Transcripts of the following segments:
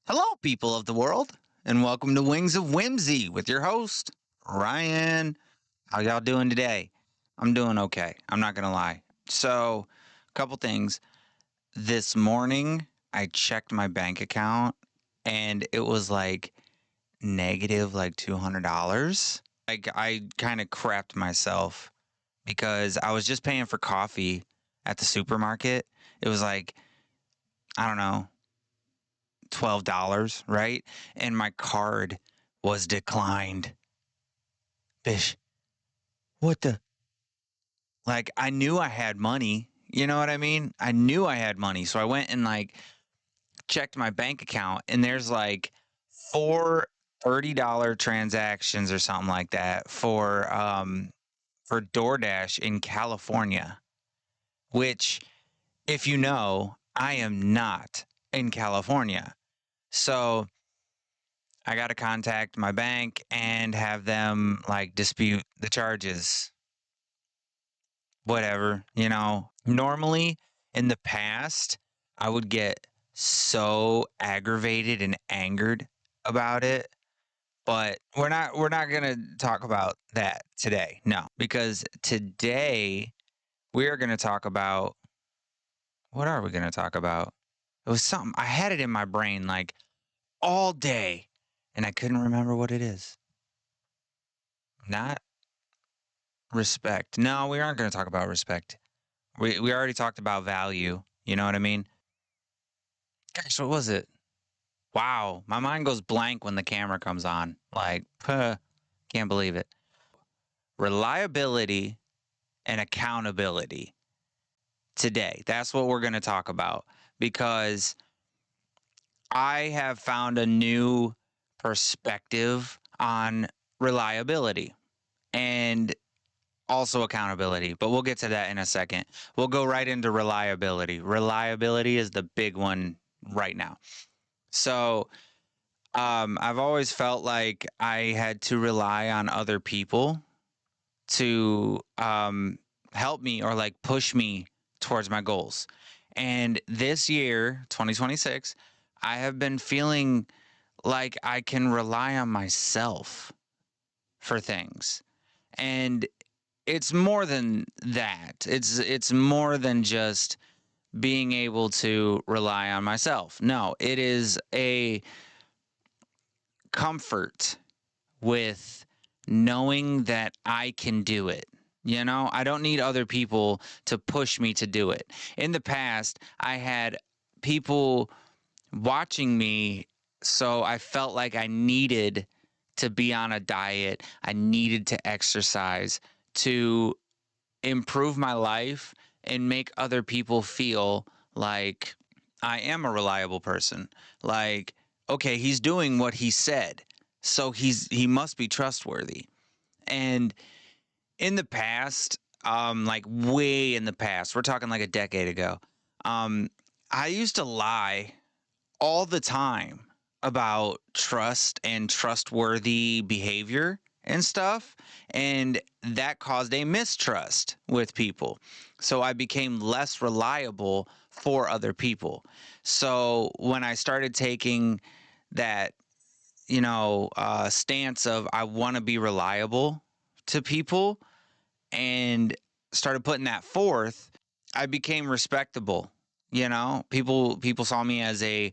Hello, people of the world, and welcome to Wings of Whimsy with your host, Ryan. How y'all doing today? I'm doing okay. I'm not going to lie. So, a couple things. This morning, I checked my bank account and it was like negative like $200. Like, I kind of crapped myself because I was just paying for coffee at the supermarket. It was like, I don't know, $12, right? And my card was declined. Bish, what the? Like, I knew I had money. You know what I mean? I knew I had money. So I went and like checked my bank account, and there's like four $30 transactions or something like that for DoorDash in California, which, if you know, I am not in California. So I got to contact my bank and have them like dispute the charges. Whatever, Normally in the past, I would get so aggravated and angered about it, but we're not going to talk about that today. No, because today we are going to talk about what are we going to talk about? It was something I had it in my brain like all day and I couldn't remember what it is. Not respect. No, we aren't going to talk about respect. We already talked about value. You know what I mean? Gosh, what was it? Wow, my mind goes blank when the camera comes on. Like, can't believe it. Reliability and accountability today. That's what we're going to talk about because I have found a new perspective on reliability and also accountability, but we'll get to that in a second. We'll go right into reliability. Reliability is the big one right now. So, I've always felt like I had to rely on other people to help me or like push me towards my goals. And this year, 2026, I have been feeling like I can rely on myself for things. And it's more than that. It's more than just being able to rely on myself. No, it is a comfort with knowing that I can do it. I don't need other people to push me to do it. In the past, I had people watching me, so I felt like I needed to be on a diet. I needed to exercise to improve my life and make other people feel like I am a reliable person. Like, okay, he's doing what he said, so he must be trustworthy. And in the past, like way in the past, we're talking like a decade ago, I used to lie all the time about trust and trustworthy behavior and stuff. And that caused a mistrust with people. So I became less reliable for other people. So when I started taking that, stance of I want to be reliable to people and started putting that forth, I became respectable. People saw me as a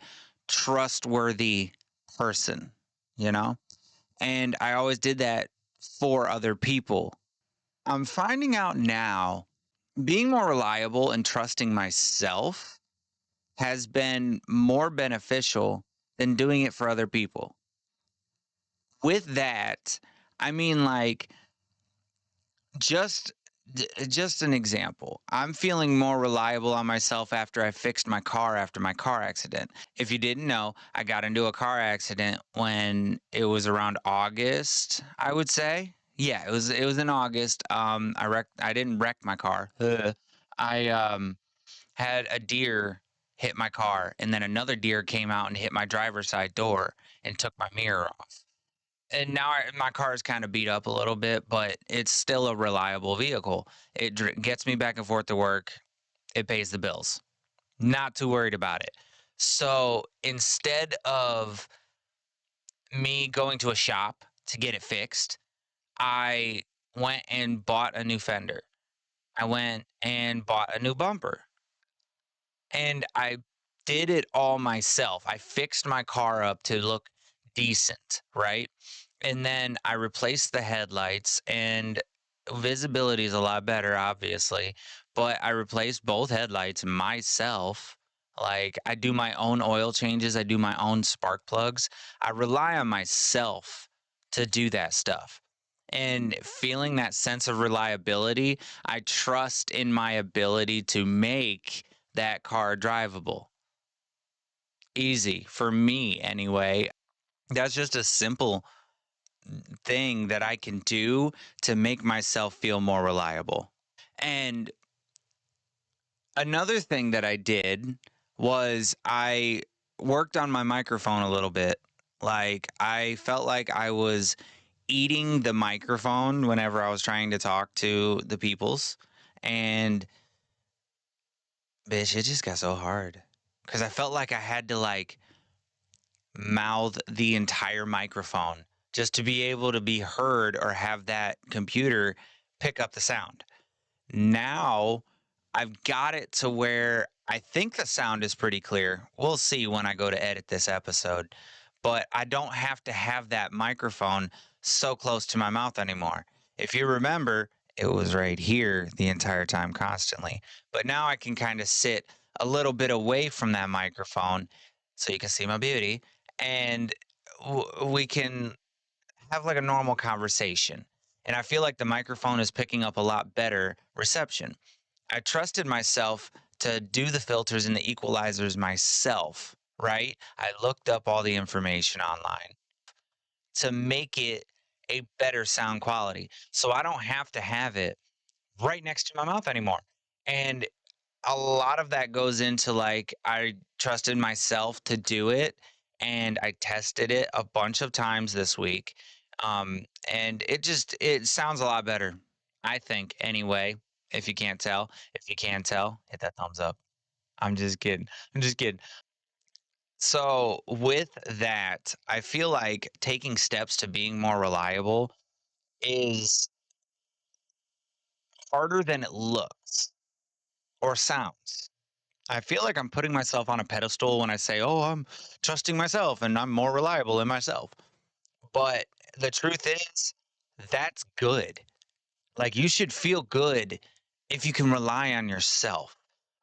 trustworthy person, you know? And I always did that for other people. I'm finding out now being more reliable and trusting myself has been more beneficial than doing it for other people. With that, I mean like just just an example. I'm feeling more reliable on myself after I fixed my car after my car accident. If you didn't know, I got into a car accident when it was around August, I would say. Yeah, it was in August. I didn't wreck my car. I had a deer hit my car, and then another deer came out and hit my driver's side door and took my mirror off. And now my car is kind of beat up a little bit, but it's still a reliable vehicle. It gets me back and forth to work. It pays the bills. Not too worried about it. So instead of me going to a shop to get it fixed, I went and bought a new fender. I went and bought a new bumper. And I did it all myself. I fixed my car up to look decent, right? And then I replaced the headlights, and visibility is a lot better, obviously. But I replaced both headlights myself. Like, I do my own oil changes, I do my own spark plugs. I rely on myself to do that stuff. And feeling that sense of reliability, I trust in my ability to make that car drivable. Easy for me, anyway. That's just a simple thing that I can do to make myself feel more reliable. And another thing that I did was I worked on my microphone a little bit. Like, I felt like I was eating the microphone whenever I was trying to talk to the peoples. And bitch, it just got so hard because I felt like I had to like mouth the entire microphone just to be able to be heard or have that computer pick up the sound. Now I've got it to where I think the sound is pretty clear. We'll see when I go to edit this episode, but I don't have to have that microphone so close to my mouth anymore. If you remember, it was right here the entire time, constantly. But now I can kind of sit a little bit away from that microphone so you can see my beauty, and we can have like a normal conversation. And I feel like the microphone is picking up a lot better reception. I trusted myself to do the filters and the equalizers myself, right? I looked up all the information online to make it a better sound quality. So I don't have to have it right next to my mouth anymore. And a lot of that goes into like I trusted myself to do it, and I tested it a bunch of times this week. And it sounds a lot better, I think, anyway. If you can't tell, if you can tell, hit that thumbs up. I'm just kidding. I'm just kidding. So with that, I feel like taking steps to being more reliable is harder than it looks or sounds. I feel like I'm putting myself on a pedestal when I say, "Oh, I'm trusting myself and I'm more reliable in myself." But the truth is, that's good. Like, you should feel good if you can rely on yourself.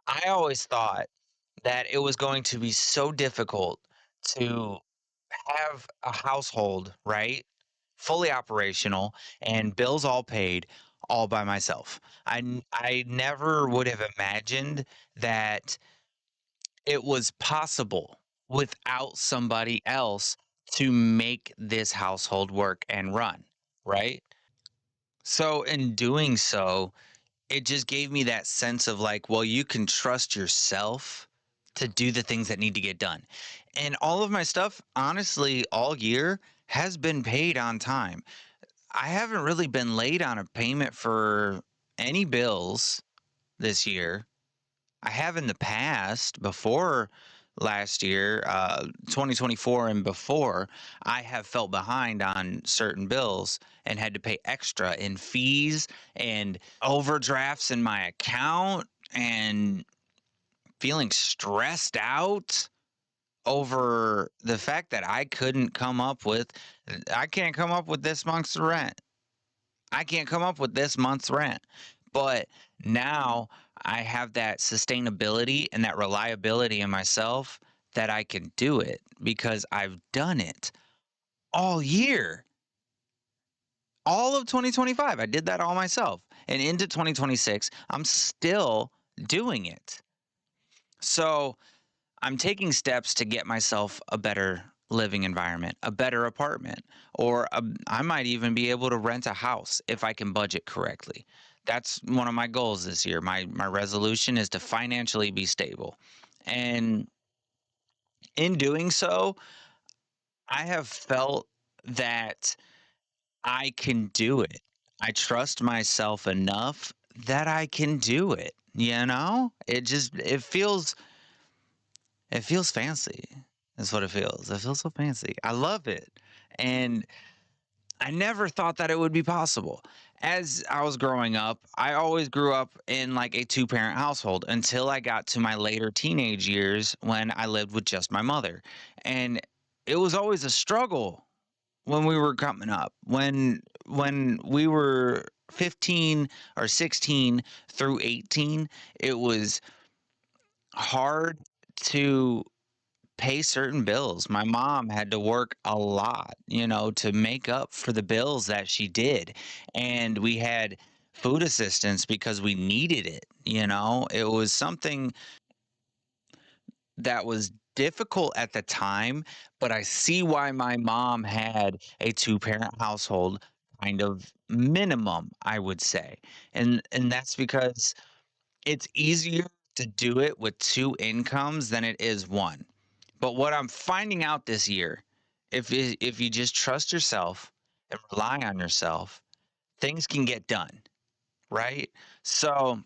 I always thought that it was going to be so difficult to have a household, right? Fully operational and bills all paid all by myself. I never would have imagined that it was possible without somebody else to make this household work and run, right? So, in doing so, it just gave me that sense of like, well, you can trust yourself to do the things that need to get done. And all of my stuff, honestly, all year has been paid on time. I haven't really been late on a payment for any bills this year. I have in the past, before last year, 2024 and before, I have felt behind on certain bills and had to pay extra in fees and overdrafts in my account and feeling stressed out over the fact that I can't come up with this month's rent. I can't come up with this month's rent. But now I have that sustainability and that reliability in myself that I can do it because I've done it all year. All of 2025, I did that all myself. And into 2026, I'm still doing it. So I'm taking steps to get myself a better living environment, a better apartment, or I might even be able to rent a house if I can budget correctly. That's one of my goals this year. My resolution is to financially be stable. And in doing so, I have felt that I can do it. I trust myself enough that I can do it, you know? It feels It feels fancy. That's what it feels. It feels so fancy. I love it. And I never thought that it would be possible. As I was growing up, I always grew up in like a two-parent household until I got to my later teenage years when I lived with just my mother. And it was always a struggle when we were coming up. When we were 15 or 16 through 18, it was hard to pay certain bills. My mom had to work a lot, to make up for the bills that she did. And we had food assistance because we needed it. It was something that was difficult at the time, but I see why my mom had a two-parent household kind of minimum, I would say. And that's because it's easier to do it with two incomes than it is one. But what I'm finding out this year, if you just trust yourself and rely on yourself, things can get done, right? So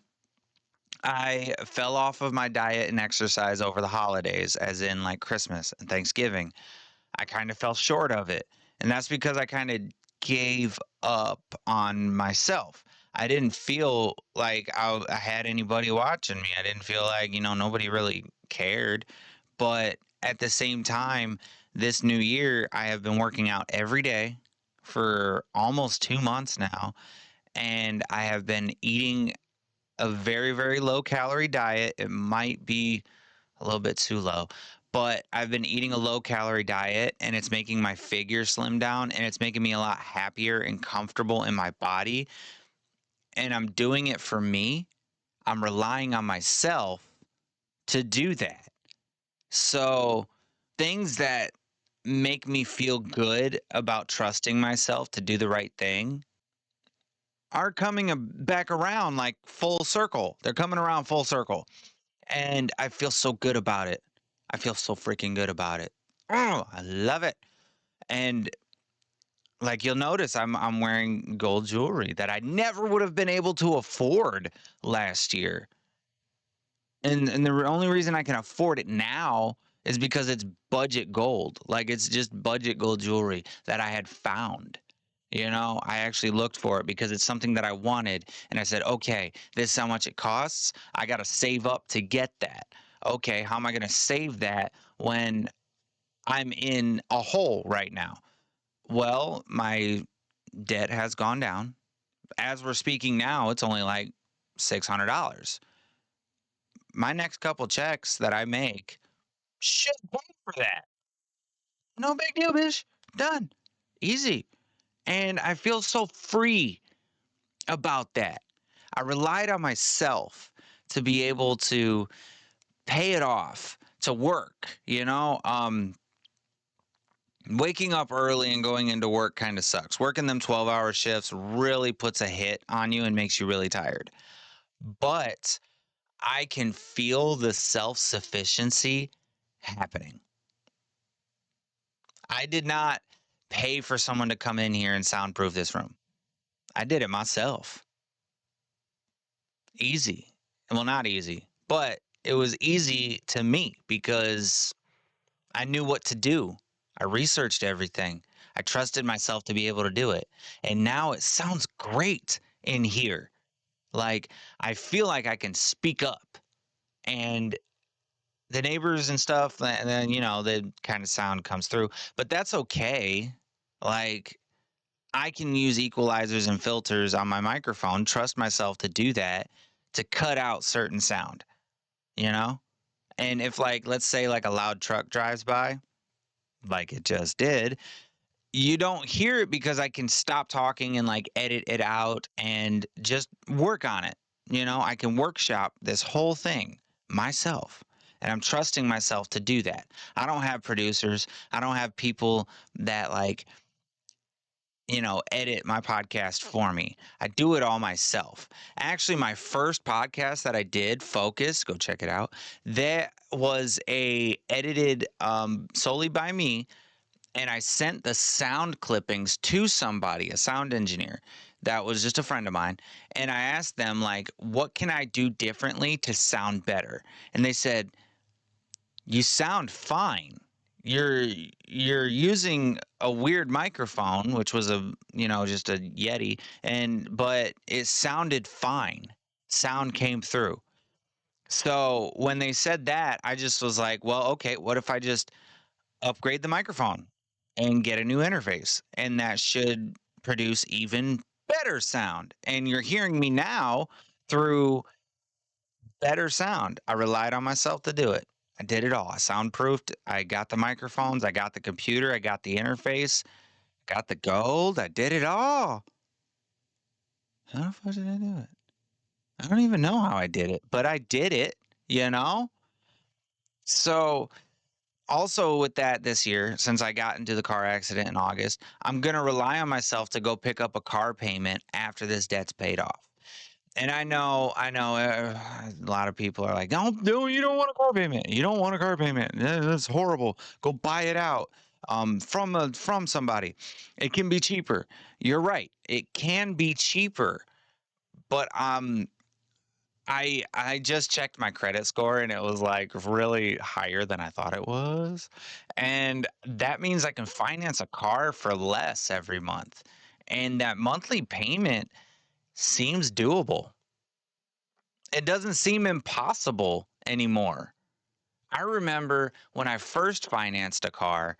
I fell off of my diet and exercise over the holidays, as in like Christmas and Thanksgiving. I kind of fell short of it. And that's because I kind of gave up on myself. I didn't feel like I had anybody watching me. I didn't feel like, nobody really cared. But at the same time, this new year, I have been working out every day for almost 2 months now. And I have been eating a very, very low calorie diet. It might be a little bit too low, but I've been eating a low calorie diet and it's making my figure slim down and it's making me a lot happier and comfortable in my body. And I'm doing it for me. I'm relying on myself to do that. So, things that make me feel good about trusting myself to do the right thing are coming back around like full circle. They're coming around full circle. And I feel so good about it. I feel so freaking good about it. Oh, I love it. And like you'll notice I'm wearing gold jewelry that I never would have been able to afford last year. And the only reason I can afford it now is because it's budget gold. Like it's just budget gold jewelry that I had found. I actually looked for it because it's something that I wanted. And I said, okay, this is how much it costs. I got to save up to get that. Okay, how am I going to save that when I'm in a hole right now? Well, my debt has gone down. As we're speaking now, it's only like $600. My next couple checks that I make should pay for that. No big deal, bitch. Done. Easy. And I feel so free about that. I relied on myself to be able to pay it off, to work, waking up early and going into work kind of sucks. Working them 12-hour shifts really puts a hit on you and makes you really tired. But I can feel the self-sufficiency happening. I did not pay for someone to come in here and soundproof this room. I did it myself. Easy. Well, not easy, but it was easy to me because I knew what to do. I researched everything. I trusted myself to be able to do it. And now it sounds great in here. Like I feel like I can speak up and the neighbors and stuff, and then, the kind of sound comes through, but that's okay. Like I can use equalizers and filters on my microphone, trust myself to do that to cut out certain sound, you know? And if like let's say like a loud truck drives by, like it just did, you don't hear it because I can stop talking and like edit it out and just work on it. I can workshop this whole thing myself. And I'm trusting myself to do that. I don't have producers. I don't have people that like edit my podcast for me. I do it all myself. Actually, my first podcast that I did, Focus, go check it out. That was a edited solely by me, and I sent the sound clippings to somebody, a sound engineer that was just a friend of mine, and I asked them like, what can I do differently to sound better? And they said, You sound fine. You're you're using a weird microphone, which was a, just a Yeti, and but it sounded fine. Sound came through. So when they said that, I just was like, well, okay, what if I just upgrade the microphone and get a new interface? And that should produce even better sound. And you're hearing me now through better sound. I relied on myself to do it. I did it all. I soundproofed. I got the microphones. I got the computer. I got the interface. Got the gold. I did it all. How the fuck did I do it? I don't even know how I did it, but I did it, you know? So, also with that this year, since I got into the car accident in August, I'm going to rely on myself to go pick up a car payment after this debt's paid off. And I know, a lot of people are like, "No, no, you don't want a car payment. You don't want a car payment. That's horrible. Go buy it out from somebody. It can be cheaper." You're right. It can be cheaper, but I just checked my credit score and it was like really higher than I thought it was. And that means I can finance a car for less every month. And that monthly payment seems doable. It doesn't seem impossible anymore. I remember when I first financed a car,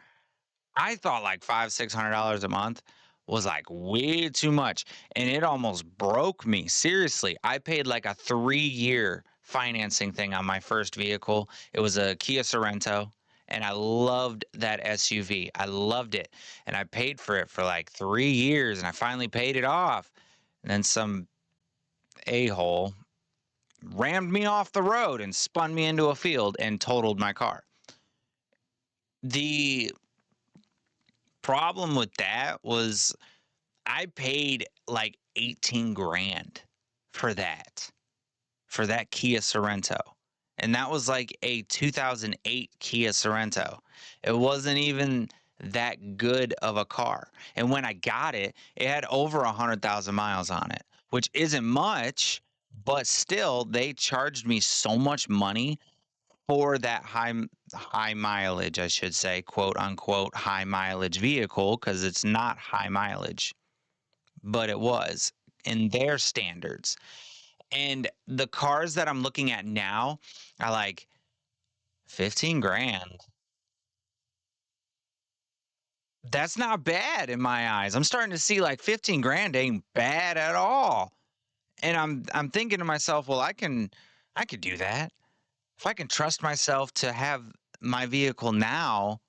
I thought like $600 a month was like way too much. And it almost broke me. Seriously. I paid like a 3-year financing thing on my first vehicle. It was a Kia Sorento. And I loved that SUV. I loved it. And I paid for it for like 3 years and I finally paid it off. And then some a hole rammed me off the road and spun me into a field and totaled my car. The problem with that was I paid like 18 grand for that Kia Sorento. And that was like a 2008 Kia Sorento. It wasn't even that good of a car. And when I got it, it had over 100,000 miles on it, which isn't much, but still they charged me so much money for that high mileage, I should say, quote unquote high mileage vehicle, because it's not high mileage, but it was in their standards. And the cars that I'm looking at now are like 15 grand. That's not bad in my eyes. I'm starting to see like 15 grand ain't bad at all. And I'm thinking to myself, well, I could do that. If I can trust myself to have my vehicle now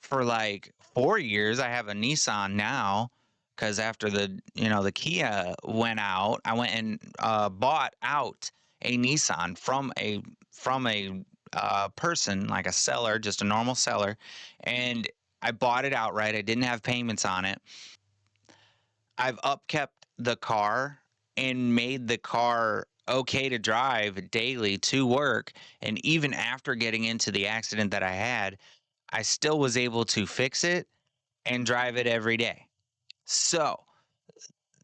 for like 4 years. I have a Nissan now because after the Kia went out, I went and bought out a Nissan from a person, like a seller, just a normal seller, and I bought it outright. I didn't have payments on it. I've upkept the car and made the car okay to drive daily to work. And even after getting into the accident that I had, I still was able to fix it and drive it every day. So,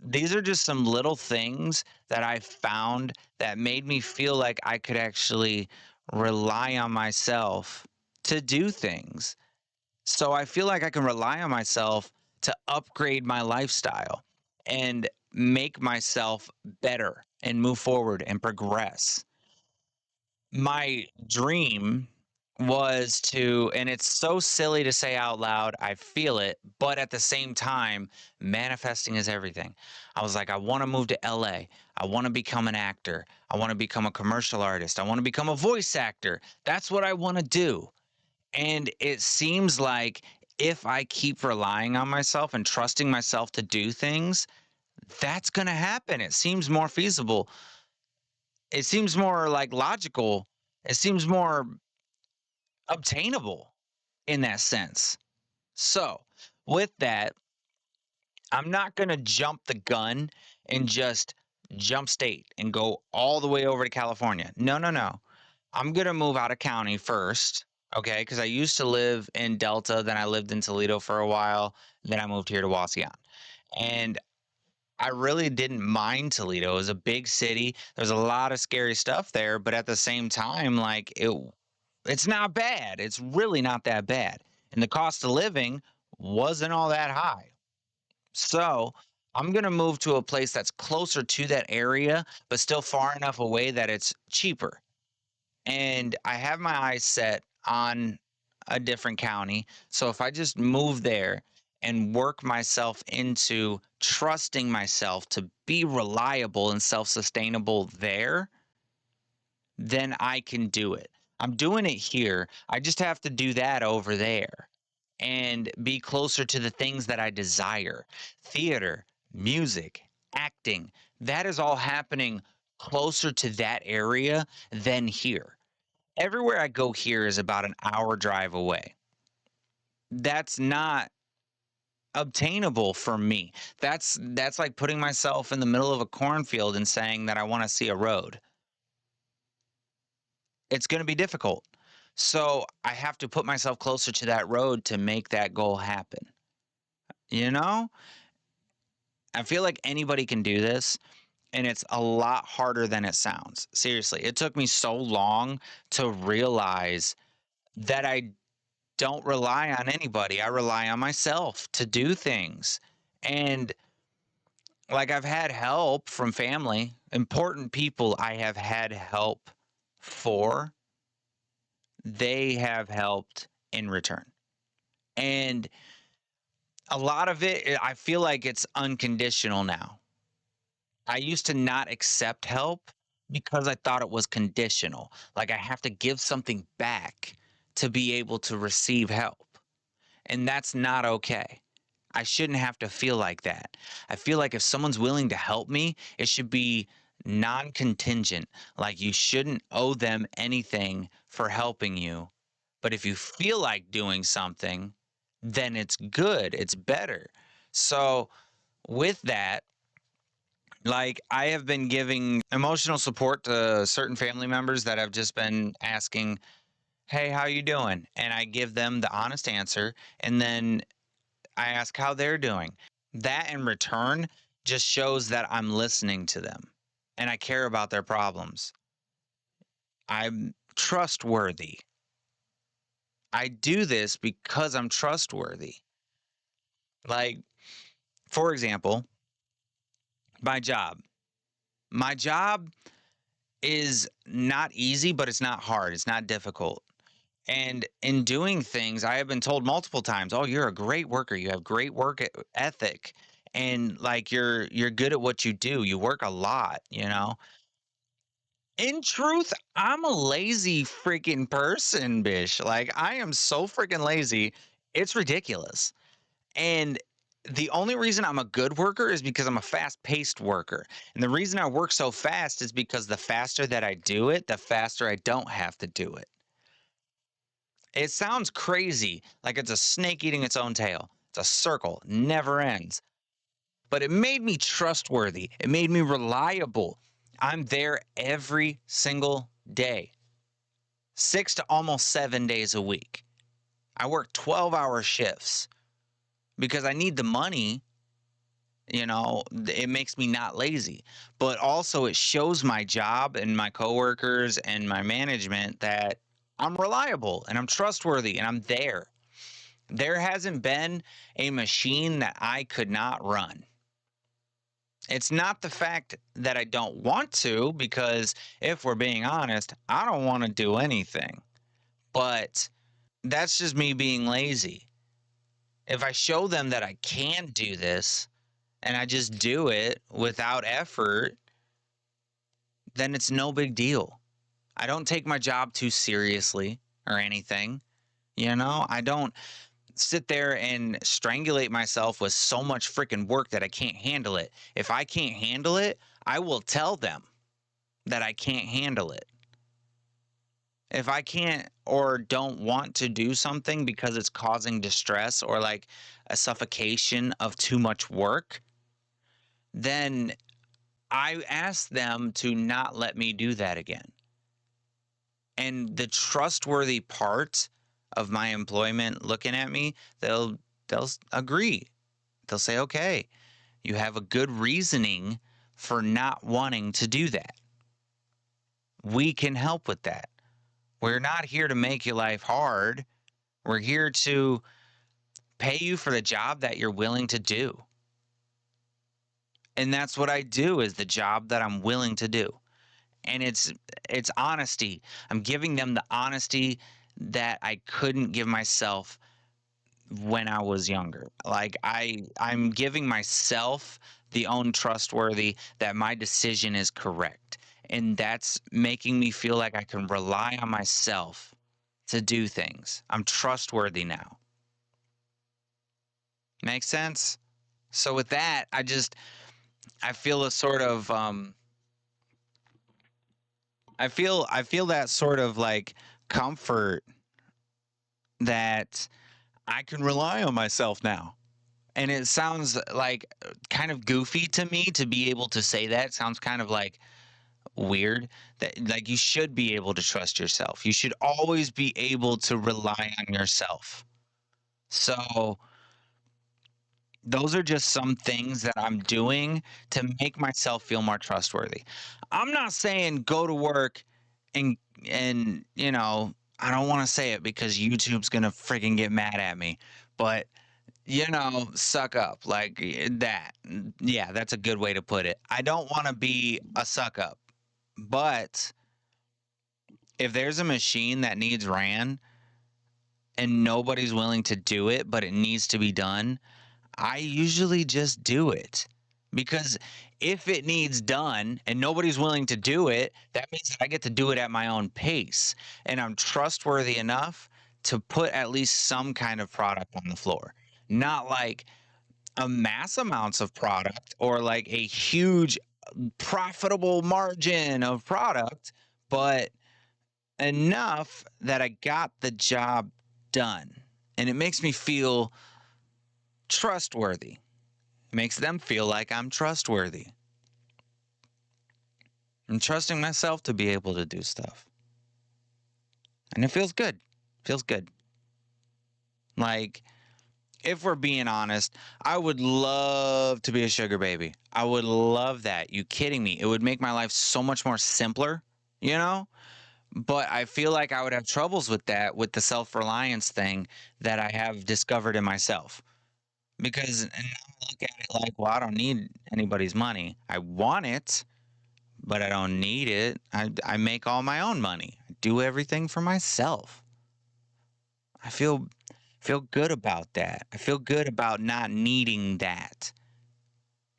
these are just some little things that I found that made me feel like I could actually rely on myself to do things. So, I feel like I can rely on myself to upgrade my lifestyle and make myself better and move forward and progress. My dream was to, and it's so silly to say out loud, I feel it, but at the same time, manifesting is everything. I was like, I want to move to LA. I want to become an actor. I want to become a commercial artist. I want to become a voice actor. That's what I want to do. And it seems like if I keep relying on myself and trusting myself to do things, that's going to happen. It seems more feasible. It seems more like logical. It seems more obtainable in that sense. So, with that, I'm not going to jump the gun and just jump state and go all the way over to California. No, no, no. I'm going to move out of county first, okay? Because I used to live in Delta, then I lived in Toledo for a while, then I moved here to Wasion. And I really didn't mind Toledo. It was a big city. There's a lot of scary stuff there, but at the same time, like It's not bad. It's really not that bad. And the cost of living wasn't all that high. So I'm going to move to a place that's closer to that area, but still far enough away that it's cheaper. And I have my eyes set on a different county. So if I just move there and work myself into trusting myself to be reliable and self sustainable there, then I can do it. I'm doing it here. I just have to do that over there and be closer to the things that I desire. Theater, music, acting, that is all happening closer to that area than here. Everywhere I go here is about an hour drive away. That's not obtainable for me. That's like putting myself in the middle of a cornfield and saying that I want to see a road. It's going to be difficult. So I have to put myself closer to that road to make that goal happen. You know, I feel like anybody can do this, and it's a lot harder than it sounds. Seriously, it took me so long to realize that I don't rely on anybody. I rely on myself to do things. And like I've had help from family, important people I have had help for, they have helped in return. And a lot of it, I feel like it's unconditional now. I used to not accept help because I thought it was conditional. Like I have to give something back to be able to receive help. And that's not okay. I shouldn't have to feel like that. I feel like if someone's willing to help me, it should be non contingent. Like you shouldn't owe them anything for helping you. But if you feel like doing something, then it's good, it's better. So, with that, like I have been giving emotional support to certain family members that have just been asking, "Hey, how you doing?" And I give them the honest answer, and then I ask how they're doing. That in return just shows that I'm listening to them and I care about their problems. I'm trustworthy. I do this because I'm trustworthy. Like, for example, my job. My job is not easy, but it's not hard. It's not difficult. And in doing things, I have been told multiple times, "Oh, you're a great worker. You have great ethic, and like you're good at what you do. You work a lot, you know." In truth, I'm a lazy freaking person, bish. Like I am so freaking lazy. It's ridiculous. And the only reason I'm a good worker is because I'm a fast-paced worker. And the reason I work so fast is because the faster that I do it, the faster I don't have to do it. It sounds crazy, like it's a snake eating its own tail. It's a circle, never ends. But it made me trustworthy. It made me reliable. I'm there every single day, 6 to almost 7 days a week. I work 12-hour shifts because I need the money. It makes me not lazy, but also it shows my job and my coworkers and my management that I'm reliable and I'm trustworthy and I'm there. There hasn't been a machine that I could not run. It's not the fact that I don't want to, because if we're being honest, I don't want to do anything. But that's just me being lazy. If I show them that I can do this and I just do it without effort, then it's no big deal. I don't take my job too seriously or anything. I don't sit there and strangulate myself with so much freaking work that I can't handle it. If I can't handle it, I will tell them that I can't handle it. If I can't or don't want to do something because it's causing distress or like a suffocation of too much work, then I ask them to not let me do that again. And the trustworthy part of my employment looking at me, they'll agree. They'll say, "Okay, you have a good reasoning for not wanting to do that. We can help with that. We're not here to make your life hard. We're here to pay you for the job that you're willing to do. And that's what I do is the job that I'm willing to do. And it's honesty. I'm giving them the honesty that I couldn't give myself when I was younger. Like I'm giving myself the own trustworthy that my decision is correct. And that's making me feel like I can rely on myself to do things. I'm trustworthy now. Makes sense? So with that, I feel a sort of I feel that sort of like comfort that I can rely on myself now. And it sounds like kind of goofy to me to be able to say that. It sounds kind of like weird that like you should be able to trust yourself. You should always be able to rely on yourself. So those are just some things that I'm doing to make myself feel more trustworthy. I'm not saying go to work and I don't want to say it because YouTube's going to freaking get mad at me, but suck up like that. Yeah, that's a good way to put it. I don't want to be a suck up, but if there's a machine that needs ran and nobody's willing to do it, but it needs to be done, I usually just do it. Because if it needs done and nobody's willing to do it, that means that I get to do it at my own pace. And I'm trustworthy enough to put at least some kind of product on the floor. Not like a mass amounts of product or like a huge profitable margin of product, but enough that I got the job done. And it makes me feel trustworthy. Makes them feel like I'm trustworthy. I'm trusting myself to be able to do stuff. And it feels good. Feels good. Like, if we're being honest, I would love to be a sugar baby. I would love that. You kidding me? It would make my life so much more simpler, you know? But I feel like I would have troubles with that with the self-reliance thing that I have discovered in myself. Because and now I look at it like, well, I don't need anybody's money. I want it, but I don't need it. I make all my own money. I do everything for myself. I feel good about that. I feel good about not needing that.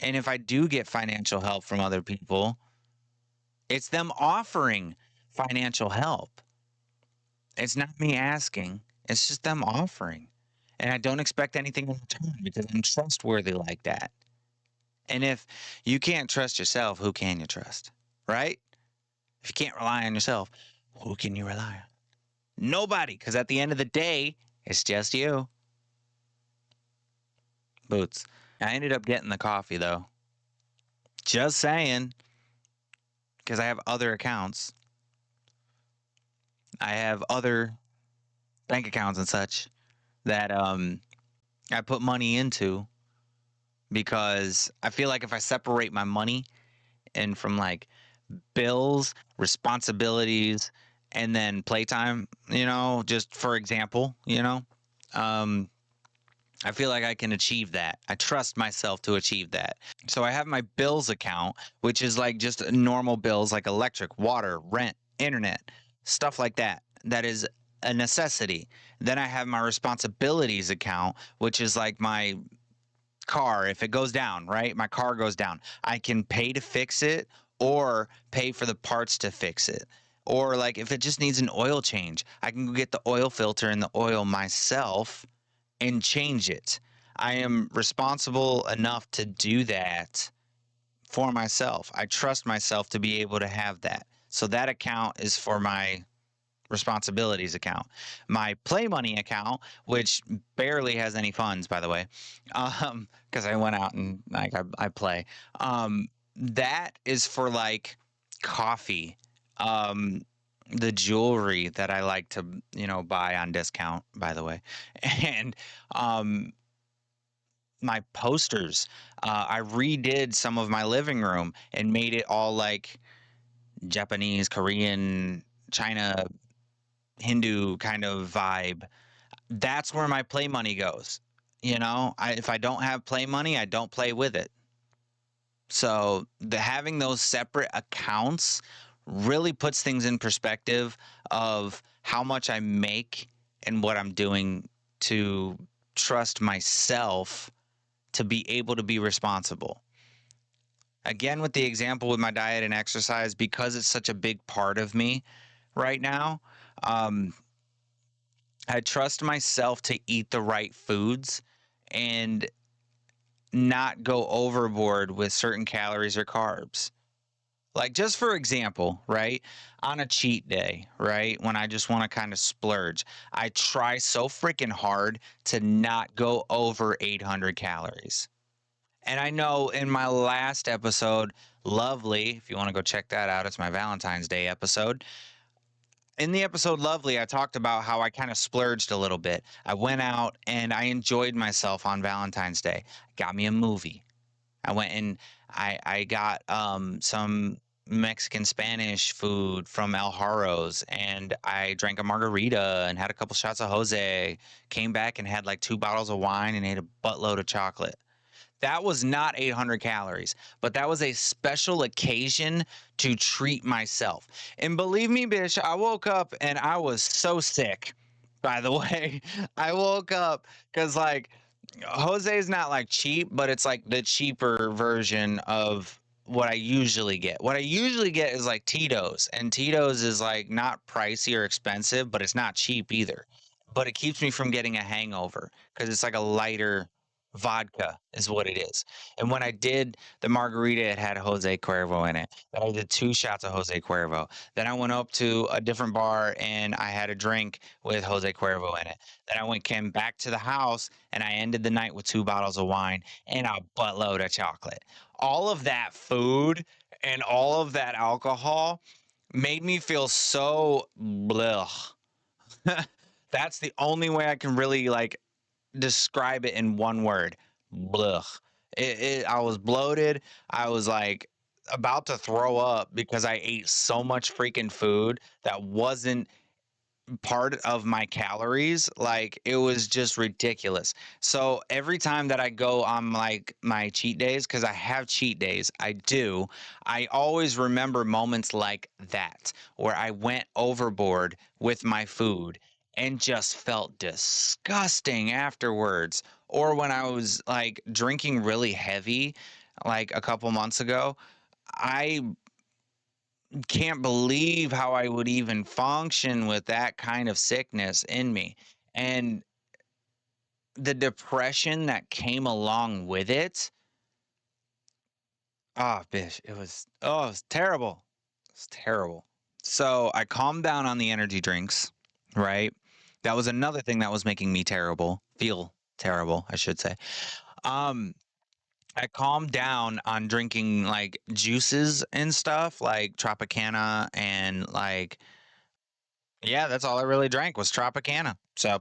And if I do get financial help from other people, it's them offering financial help. It's not me asking. It's just them offering. And I don't expect anything in return because I'm trustworthy like that. And if you can't trust yourself, who can you trust? Right? If you can't rely on yourself, who can you rely on? Nobody, because at the end of the day, it's just you. Boots. I ended up getting the coffee though. Just saying, because I have other accounts. I have other bank accounts and such that I put money into because I feel like if I separate my money and from like bills, responsibilities, and then playtime, just for example, um, I feel like I can achieve that. I trust myself to achieve that. So I have my bills account, which is like just normal bills like electric, water, rent, internet, stuff like that. That is a necessity. Then I have my responsibilities account, which is like my car. If it goes down, right? My car goes down. I can pay to fix it or pay for the parts to fix it. Or like if it just needs an oil change, I can go get the oil filter and the oil myself and change it. I am responsible enough to do that for myself. I trust myself to be able to have that. So that account is for my responsibilities account. My play money account, which barely has any funds, by the way, because I went out and like I play. That is for like coffee, the jewelry that I like to buy on discount, by the way, and um, my posters. I redid some of my living room and made it all like Japanese, Korean, China Hindu kind of vibe, that's where my play money goes. If I don't have play money, I don't play with it. So having those separate accounts really puts things in perspective of how much I make and what I'm doing to trust myself to be able to be responsible. Again, with the example with my diet and exercise, because it's such a big part of me right now, um, I trust myself to eat the right foods and not go overboard with certain calories or carbs. Like, just for example, right? On a cheat day, right? When I just want to kind of splurge, I try so freaking hard to not go over 800 calories. And I know in my last episode, Lovely, if you want to go check that out, it's my Valentine's Day episode. In the episode Lovely, I talked about how I kind of splurged a little bit. I went out and I enjoyed myself on Valentine's Day. Got me a movie. I went and I got some Mexican Spanish food from El Jarro's, and I drank a margarita and had a couple shots of Jose. Came back and had like 2 bottles of wine and ate a buttload of chocolate. That was not 800 calories, but that was a special occasion to treat myself. And believe me, bitch, I woke up and I was so sick. By the way, I woke up because like Jose's not like cheap, but it's like the cheaper version of what I usually get. What I usually get is like Tito's, and Tito's is like not pricey or expensive, but it's not cheap either. But it keeps me from getting a hangover because it's like a lighter vodka is what it is. And when I did the margarita, it had Jose Cuervo in it. Then I did 2 shots of Jose Cuervo. Then I went up to a different bar and I had a drink with Jose Cuervo in it. Then came back to the house and I ended the night with 2 bottles of wine and a buttload of chocolate. All of that food and all of that alcohol made me feel so blech. That's the only way I can really like describe it in one word. Blech. I was bloated. I was like about to throw up because I ate so much freaking food that wasn't part of my calories. Like it was just ridiculous. So every time that I go on like my cheat days, because I have cheat days, I do, I always remember moments like that where I went overboard with my food and just felt disgusting afterwards. Or when I was like drinking really heavy, like a couple months ago, I can't believe how I would even function with that kind of sickness in me. And the depression that came along with it, oh, bitch, it was terrible. It's terrible. So I calmed down on the energy drinks, right? That was another thing that was making me feel terrible, I should say. Um, I calmed down on drinking like juices and stuff like Tropicana and like yeah, that's all I really drank was Tropicana. So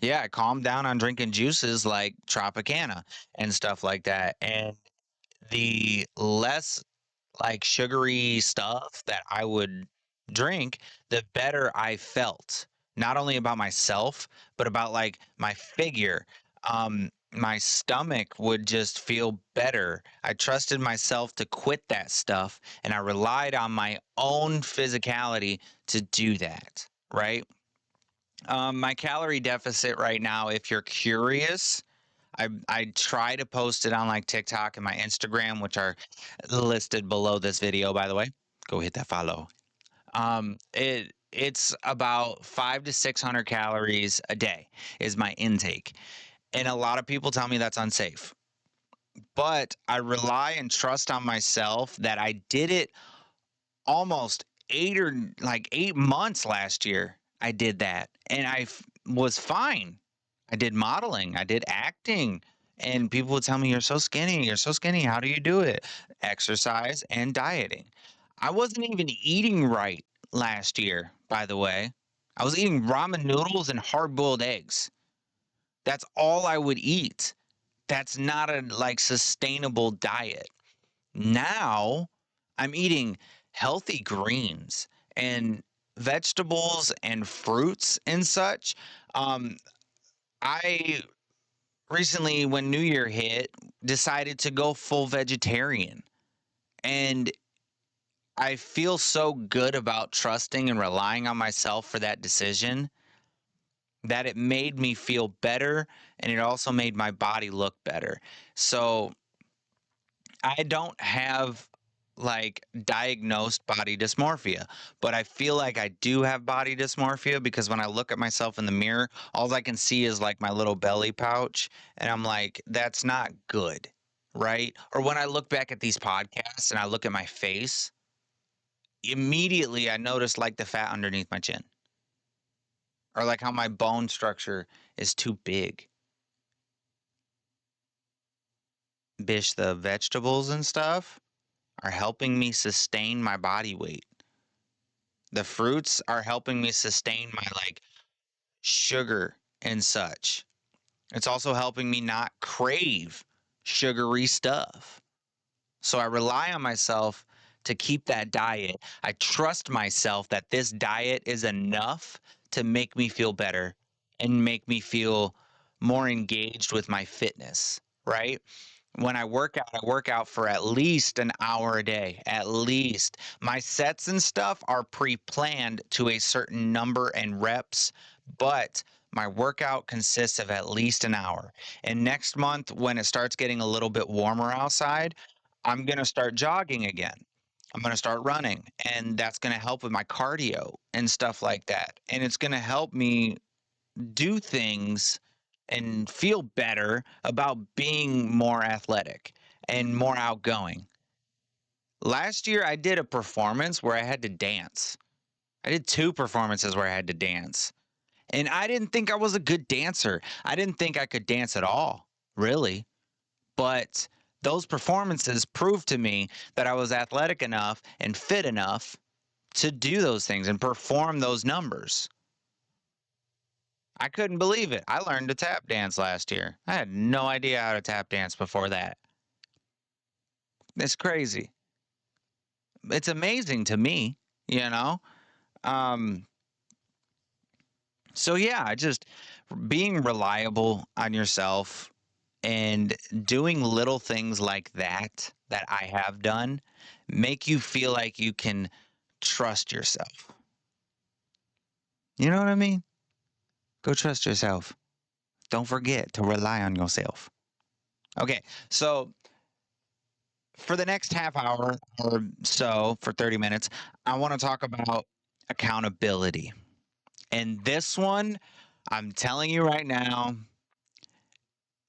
yeah, I calmed down on drinking juices like Tropicana and stuff like that. And the less like sugary stuff that I would drink, the better I felt. Not only about myself, but about like my figure. My stomach would just feel better. I trusted myself to quit that stuff and I relied on my own physicality to do that. Right. My calorie deficit right now, if you're curious, I try to post it on like TikTok and my Instagram, which are listed below this video, by the way. Go hit that follow. It's about 5 to 600 calories a day is my intake. And a lot of people tell me that's unsafe. But I rely and trust on myself that I did it almost 8 months last year. I did that and was fine. I did modeling, I did acting, and people would tell me, "You're so skinny. You're so skinny. How do you do it?" Exercise and dieting. I wasn't even eating right last year, by the way. I was eating ramen noodles and hard-boiled eggs. That's all I would eat. That's not a like sustainable diet. Now I'm eating healthy greens and vegetables and fruits and such. Um, I recently, when New Year hit, decided to go full vegetarian. And I feel so good about trusting and relying on myself for that decision that it made me feel better and it also made my body look better. So I don't have like diagnosed body dysmorphia, but I feel like I do have body dysmorphia because when I look at myself in the mirror, all I can see is like my little belly pouch. And I'm like, that's not good. Right. Or when I look back at these podcasts and I look at my face, immediately I notice like the fat underneath my chin or like how my bone structure is too big. Bish, the vegetables and stuff are helping me sustain my body weight. The fruits are helping me sustain my like sugar and such. It's also helping me not crave sugary stuff. So I rely on myself to keep that diet. I trust myself that this diet is enough to make me feel better and make me feel more engaged with my fitness, right? When I work out for at least an hour a day, at least. My sets and stuff are pre planned to a certain number and reps, but my workout consists of at least an hour. And next month, when it starts getting a little bit warmer outside, I'm going to start jogging again. I'm going to start running, and that's going to help with my cardio and stuff like that. And it's going to help me do things and feel better about being more athletic and more outgoing. Last year, I did a performance where I had to dance. I did two performances where I had to dance. And I didn't think I was a good dancer. I didn't think I could dance at all, really. But those performances proved to me that I was athletic enough and fit enough to do those things and perform those numbers. I couldn't believe it. I learned to tap dance last year. I had no idea how to tap dance before that. It's crazy. It's amazing to me, you know? Um, so yeah, just being reliable on yourself and doing little things like that I have done make you feel like you can trust yourself. You know what I mean? Go trust yourself. Don't forget to rely on yourself. Okay, so for the next half hour or so, for 30 minutes, I want to talk about accountability. And this one, I'm telling you right now,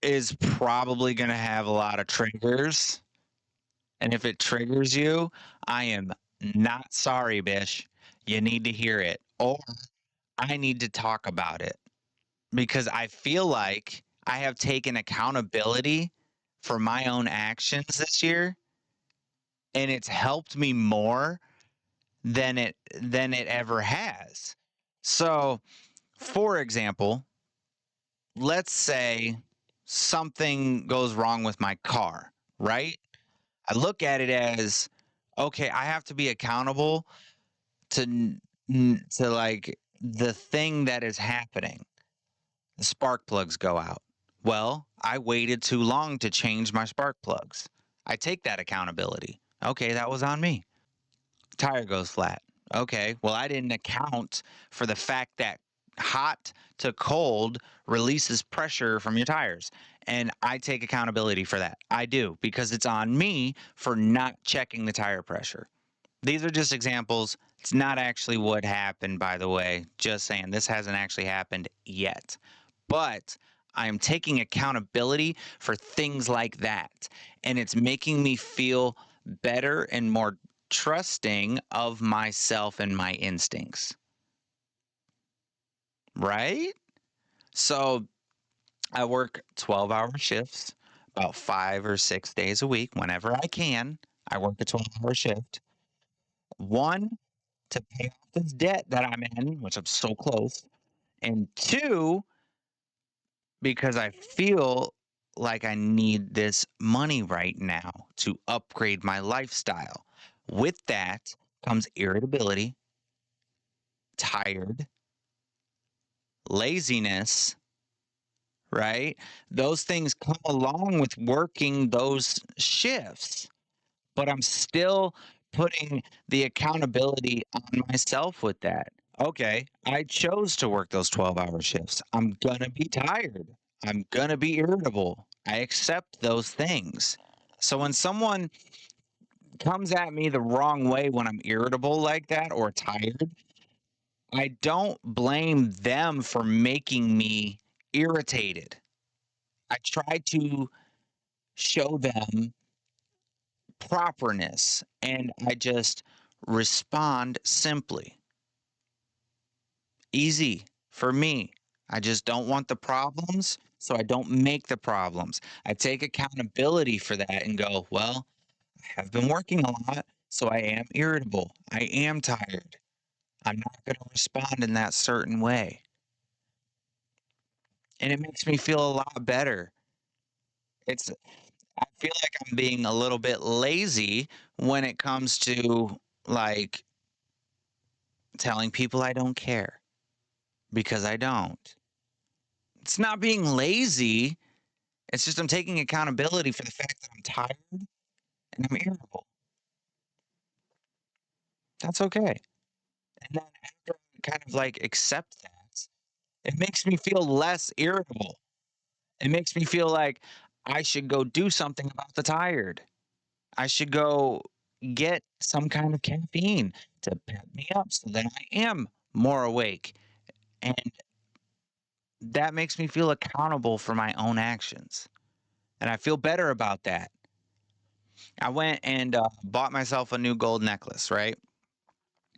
is probably going to have a lot of triggers. And if it triggers you, I am not sorry, Bish. You need to hear it, or I need to talk about it because I feel like I have taken accountability for my own actions this year, and it's helped me more than it ever has. So, for example, let's say something goes wrong with my car, right? I look at it as okay, I have to be accountable to like the thing that is happening. The spark plugs go out. Well, I waited too long to change my spark plugs. I take that accountability. Okay, that was on me. Tire goes flat. Okay, well, I didn't account for the fact that hot to cold releases pressure from your tires. And I take accountability for that. I do because it's on me for not checking the tire pressure. These are just examples. It's not actually what happened, by the way. Just saying, this hasn't actually happened yet. But I am taking accountability for things like that. And it's making me feel better and more trusting of myself and my instincts. Right? So I work 12-hour shifts about 5 or 6 days a week whenever I can. I work a 12-hour shift. One, to pay off this debt that I'm in, which I'm so close. And two, because I feel like I need this money right now to upgrade my lifestyle. With that comes irritability, tired, laziness, right? Those things come along with working those shifts, but I'm still putting the accountability on myself with that. Okay, I chose to work those 12-hour shifts. I'm going to be tired. I'm going to be irritable. I accept those things. So when someone comes at me the wrong way when I'm irritable like that or tired, I don't blame them for making me irritated. I try to show them properness and I just respond simply. Easy for me. I just don't want the problems, so I don't make the problems. I take accountability for that and go, well, I have been working a lot, so I am irritable. I am tired. I'm not going to respond in that certain way. And it makes me feel a lot better. It's I feel like I'm being a little bit lazy when it comes to like telling people I don't care because I don't. It's not being lazy. It's just I'm taking accountability for the fact that I'm tired and I'm irritable. That's okay. And then after I kind of like accept that, it makes me feel less irritable. It makes me feel like I should go do something about the tired. I should go get some kind of caffeine to pep me up so that I am more awake. And that makes me feel accountable for my own actions. And I feel better about that. I went and bought myself a new gold necklace, right?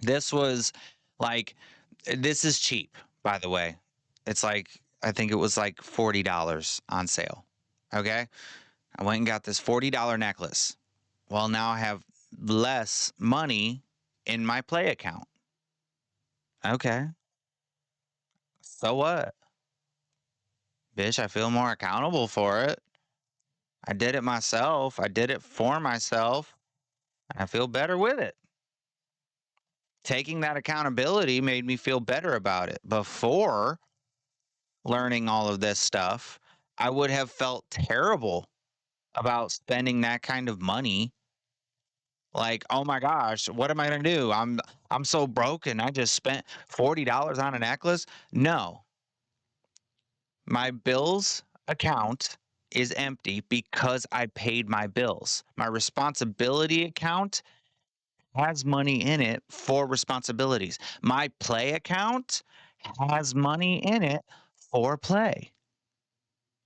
This was like, this is cheap, by the way. It's like, I think it was like $40 on sale. Okay. I went and got this $40 necklace. Well, now I have less money in my play account. Okay. So what? Bitch, I feel more accountable for it. I did it myself. I did it for myself. And I feel better with it. Taking that accountability made me feel better about it. Before learning all of this stuff, I would have felt terrible about spending that kind of money. Like, oh my gosh, what am I gonna do? I'm so broken. I just spent $40 on a necklace. No, my bills account is empty because I paid my bills. My responsibility account has money in it for responsibilities. My play account has money in it for play.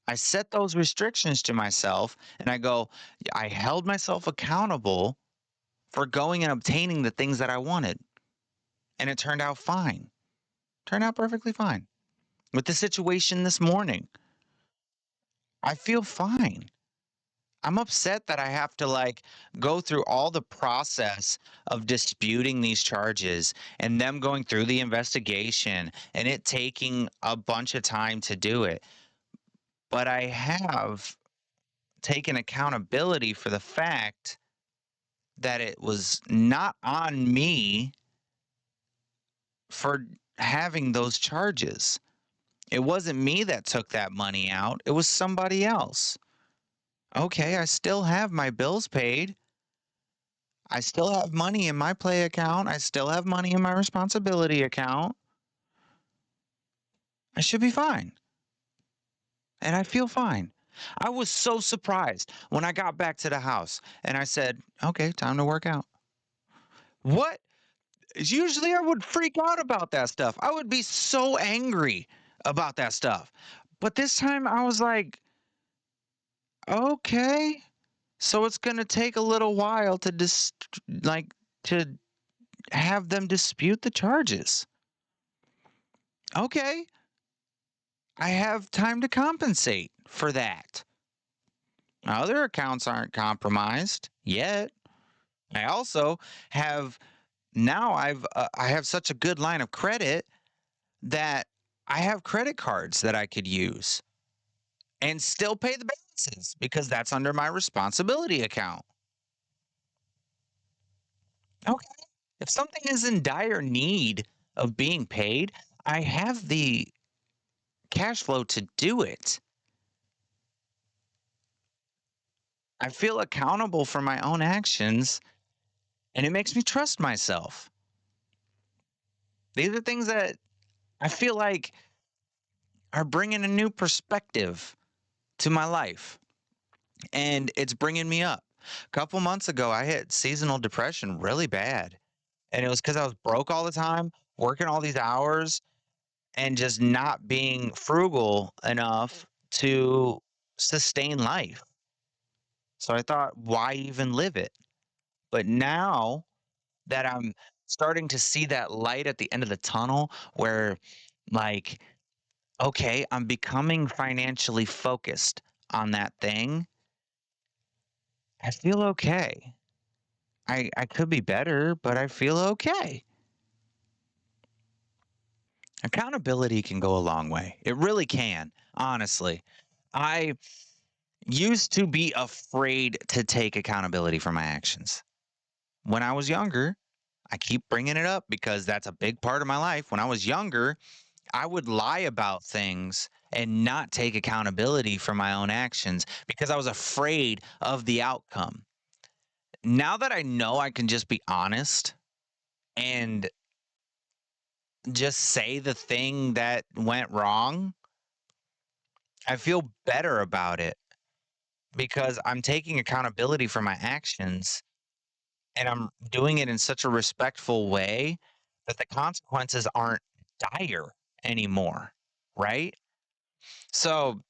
I set those restrictions to myself and I go, I held myself accountable for going and obtaining the things that I wanted. And it turned out fine. Turned out perfectly fine. With the situation this morning, I feel fine. I'm upset that I have to like go through all the process of disputing these charges and them going through the investigation and it taking a bunch of time to do it. But I have taken accountability for the fact that it was not on me for having those charges. It wasn't me that took that money out, it was somebody else. Okay, I still have my bills paid. I still have money in my play account. I still have money in my responsibility account. I should be fine. And I feel fine. I was so surprised when I got back to the house and I said, okay, time to work out. What? Usually I would freak out about that stuff. I would be so angry about that stuff. But this time I was like, okay. So it's going to take a little while to like to have them dispute the charges. Okay. I have time to compensate for that. My other accounts aren't compromised yet. I also have now I have such a good line of credit that I have credit cards that I could use and still pay the balances because that's under my responsibility account. Okay. If something is in dire need of being paid, I have the cash flow to do it. I feel accountable for my own actions, and it makes me trust myself. These are things that I feel like are bringing a new perspective to my life, and it's bringing me up. A couple months ago, I hit seasonal depression really bad, and it was because I was broke all the time, working all these hours, and just not being frugal enough to sustain life. So I thought, why even live it? But now that I'm starting to see that light at the end of the tunnel where, like, okay, I'm becoming financially focused on that thing, I feel okay. I could be better, but I feel okay. Accountability can go a long way. It really can, honestly. I used to be afraid to take accountability for my actions. When I was younger, I keep bringing it up because that's a big part of my life. When I was younger, I would lie about things and not take accountability for my own actions because I was afraid of the outcome. Now that I know I can just be honest and just say the thing that went wrong, I feel better about it because I'm taking accountability for my actions and I'm doing it in such a respectful way that the consequences aren't dire anymore. Right. So,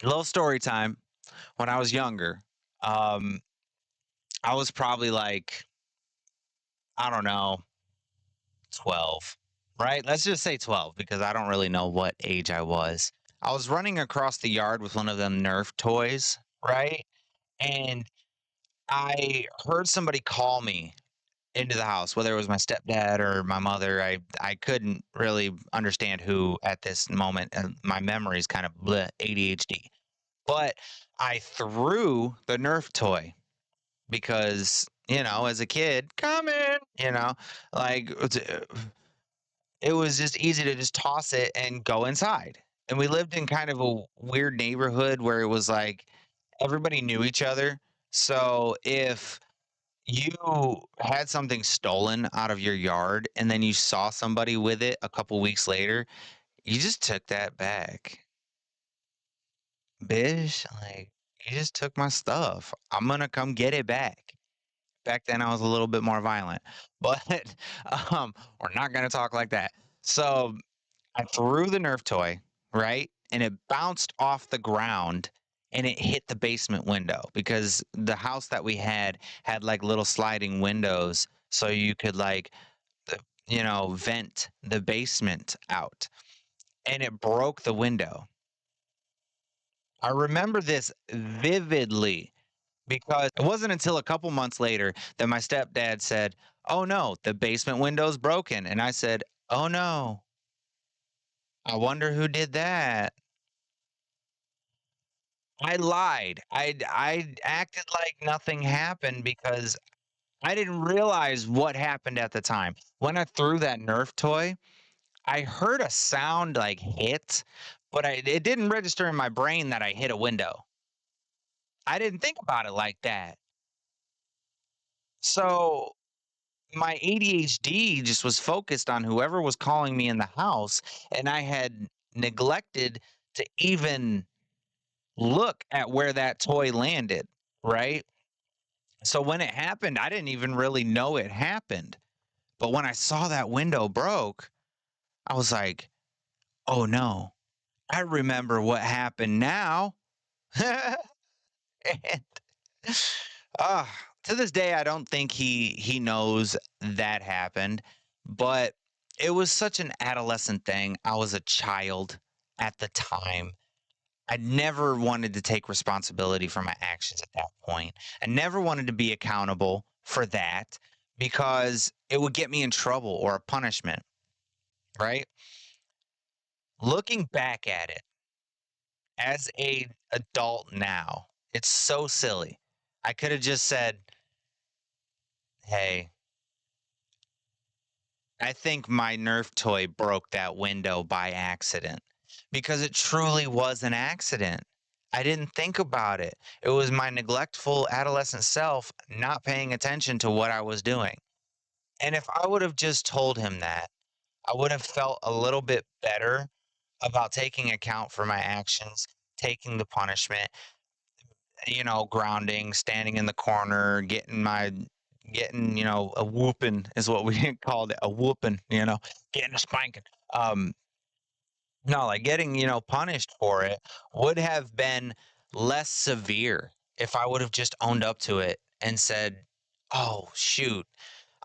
little story time. When I was younger, um, I was probably like, I don't know, 12, right? Let's just say 12 because I don't really know what age I was. I was running across the yard with one of them Nerf toys, right? And I heard somebody call me into the house, whether it was my stepdad or my mother. I couldn't really understand who at this moment, and my memory is kind of bleh, ADHD. But I threw the Nerf toy because, as a kid, come in, like it was just easy to just toss it and go inside. And we lived in kind of a weird neighborhood where it was like everybody knew each other. So if you had something stolen out of your yard and then you saw somebody with it a couple weeks later, you just took that back. Bish, like, you just took my stuff. I'm gonna come get it back. Back then I was a little bit more violent, but we're not gonna talk like that. So I threw the Nerf toy, right? And it bounced off the ground and it hit the basement window because the house that we had like little sliding windows so you could like vent the basement out, and it broke the window. I remember this vividly because it wasn't until a couple months later that my stepdad said, "Oh no, the basement window's broken." And I said, "Oh no, I wonder who did that." I lied. I acted like nothing happened because I didn't realize what happened at the time. When I threw that Nerf toy, I heard a sound like hit, but it didn't register in my brain that I hit a window. I didn't think about it like that. So my ADHD just was focused on whoever was calling me in the house, and I had neglected to even look at where that toy landed, right? So when it happened, I didn't even really know it happened. But when I saw that window broke, I was like, "Oh no, I remember what happened now." And, uh, to this day, I don't think he knows that happened, but it was such an adolescent thing. I was a child at the time. I never wanted to take responsibility for my actions at that point. I never wanted to be accountable for that because it would get me in trouble or a punishment, right? Looking back at it as a adult now, it's so silly. I could have just said, "Hey, I think my Nerf toy broke that window by accident because it truly was an accident. I didn't think about it. It was my neglectful adolescent self not paying attention to what I was doing. And if I would have just told him that, I would have felt a little bit better about taking account for my actions, taking the punishment, grounding, standing in the corner, getting a whooping is what we called it, a whooping, getting a spanking. Um, no, like getting punished for it would have been less severe if I would have just owned up to it and said, "Oh, shoot.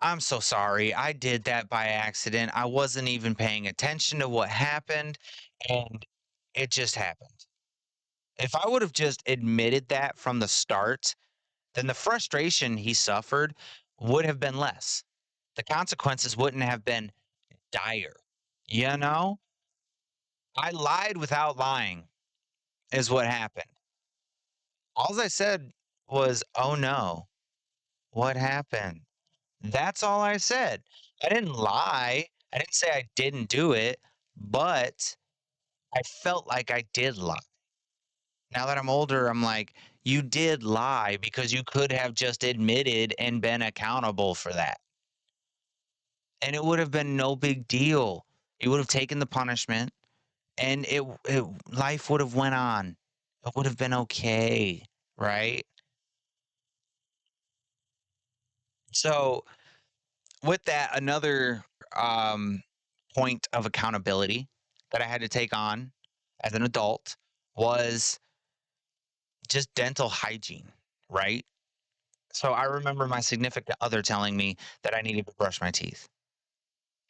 I'm so sorry. I did that by accident. I wasn't even paying attention to what happened and it just happened." If I would have just admitted that from the start, then the frustration he suffered would have been less. The consequences wouldn't have been dire. You know? I lied without lying, is what happened. All I said was, "Oh no, what happened?" That's all I said. I didn't lie. I didn't say I didn't do it, but I felt like I did lie. Now that I'm older, I'm like, you did lie because you could have just admitted and been accountable for that. And it would have been no big deal. You would have taken the punishment and it life would have went on. It would have been okay, right? So, with that, another point of accountability that I had to take on as an adult was just dental hygiene, right? So I remember my significant other telling me that I needed to brush my teeth.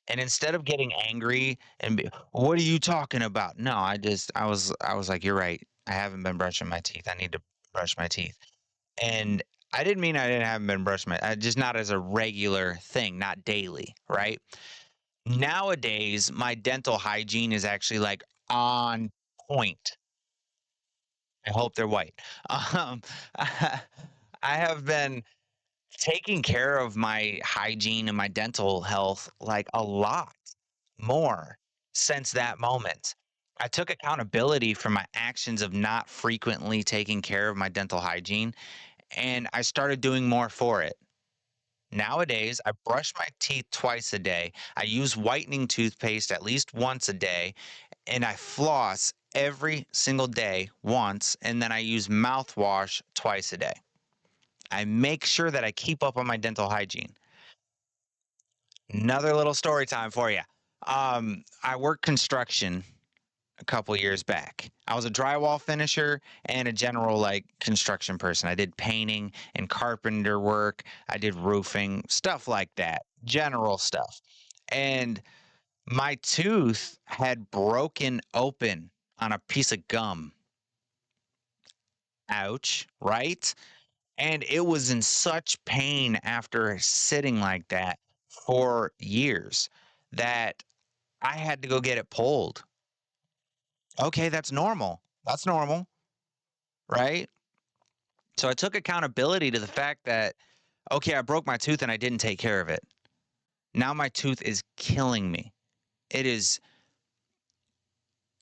And instead of getting angry and what are you talking about? No, I was like, you're right. I haven't been brushing my teeth. I need to brush my teeth. And I didn't mean I didn't haven't been brushing my just not as a regular thing, not daily, right? Nowadays, my dental hygiene is actually like on point. I hope they're white. Um, I have been taking care of my hygiene and my dental health like a lot more since that moment. I took accountability for my actions of not frequently taking care of my dental hygiene and I started doing more for it. Nowadays, I brush my teeth twice a day. I use whitening toothpaste at least once a day, and I floss every single day once, and then I use mouthwash twice a day. I make sure that I keep up on my dental hygiene. Another little story time for you. I worked construction a couple years back. I was a drywall finisher and a general like construction person. I did painting and carpenter work. I did roofing, stuff like that, general stuff. And my tooth had broken open on a piece of gum. Ouch, right? And it was in such pain after sitting like that for years that I had to go get it pulled. Okay, that's normal. That's normal, right? So I took accountability to the fact that, okay, I broke my tooth and I didn't take care of it. Now my tooth is killing me. It is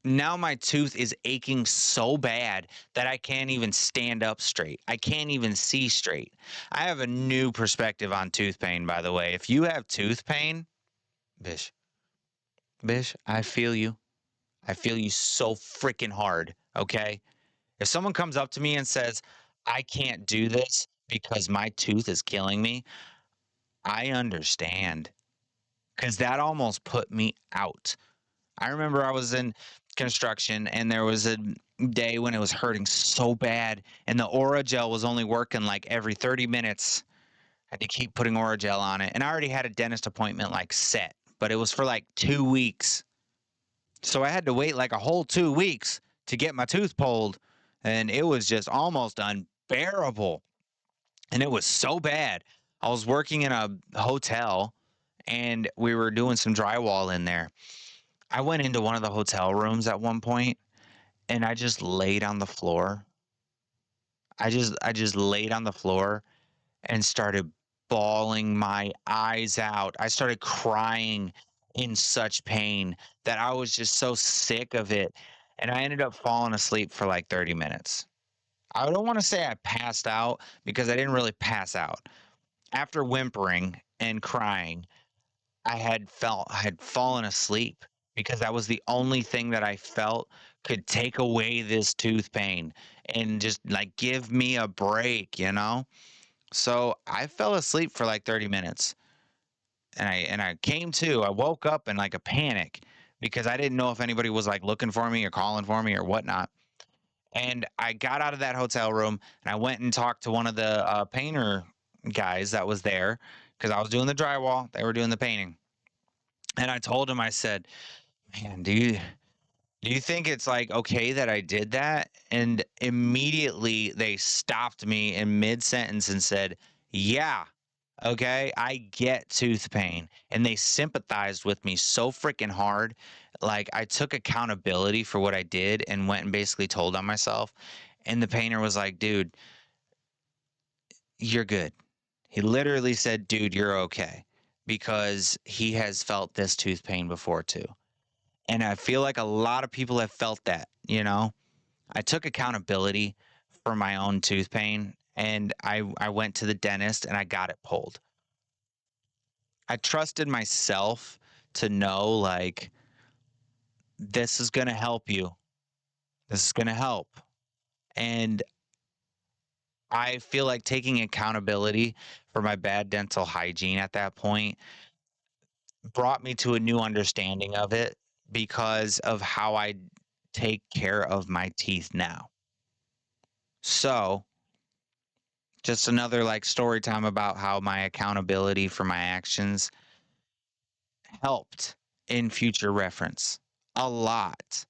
now my tooth is aching so bad that I can't even stand up straight. I can't even see straight. I have a new perspective on tooth pain, by the way. If you have tooth pain, Bish, Bish, I feel you. I feel you so freaking hard. Okay. If someone comes up to me and says, I can't do this because my tooth is killing me, I understand because that almost put me out. I remember I was in construction and there was a day when it was hurting so bad and the Aura gel was only working like every 30 minutes. I had to keep putting Aura gel on it. And I already had a dentist appointment like set, but it was for like 2 weeks. So I had to wait like a whole 2 weeks to get my tooth pulled. And it was just almost unbearable. And it was so bad. I was working in a hotel and we were doing some drywall in there. I went into one of the hotel rooms at one point and I just laid on the floor. I just laid on the floor and started bawling my eyes out. I started crying in such pain that I was just so sick of it. And I ended up falling asleep for like 30 minutes. I don't want to say I passed out because I didn't really pass out. After whimpering and crying, I had fallen asleep because that was the only thing that I felt could take away this tooth pain and just like give me a break, you know? So I fell asleep for like 30 minutes and I came to, I woke up in like a panic because I didn't know if anybody was like looking for me or calling for me or whatnot. And I got out of that hotel room and I went and talked to one of the painter guys that was there because I was doing the drywall, they were doing the painting. And I told him, I said, "Man, do you think it's like okay that I did that?" And immediately they stopped me in mid sentence and said, "Yeah, okay, I get tooth pain." And they sympathized with me so freaking hard. Like I took accountability for what I did and went and basically told on myself. And the painter was like, "Dude, you're good." He literally said, "Dude, you're okay." Because he has felt this tooth pain before too. And I feel like a lot of people have felt that, you know? I took accountability for my own tooth pain and I went to the dentist and I got it pulled. I trusted myself to know like this is going to help you. This is going to help. And I feel like taking accountability for my bad dental hygiene at that point brought me to a new understanding of it because of how I take care of my teeth now. So, just another like story time about how my accountability for my actions helped in future reference a lot.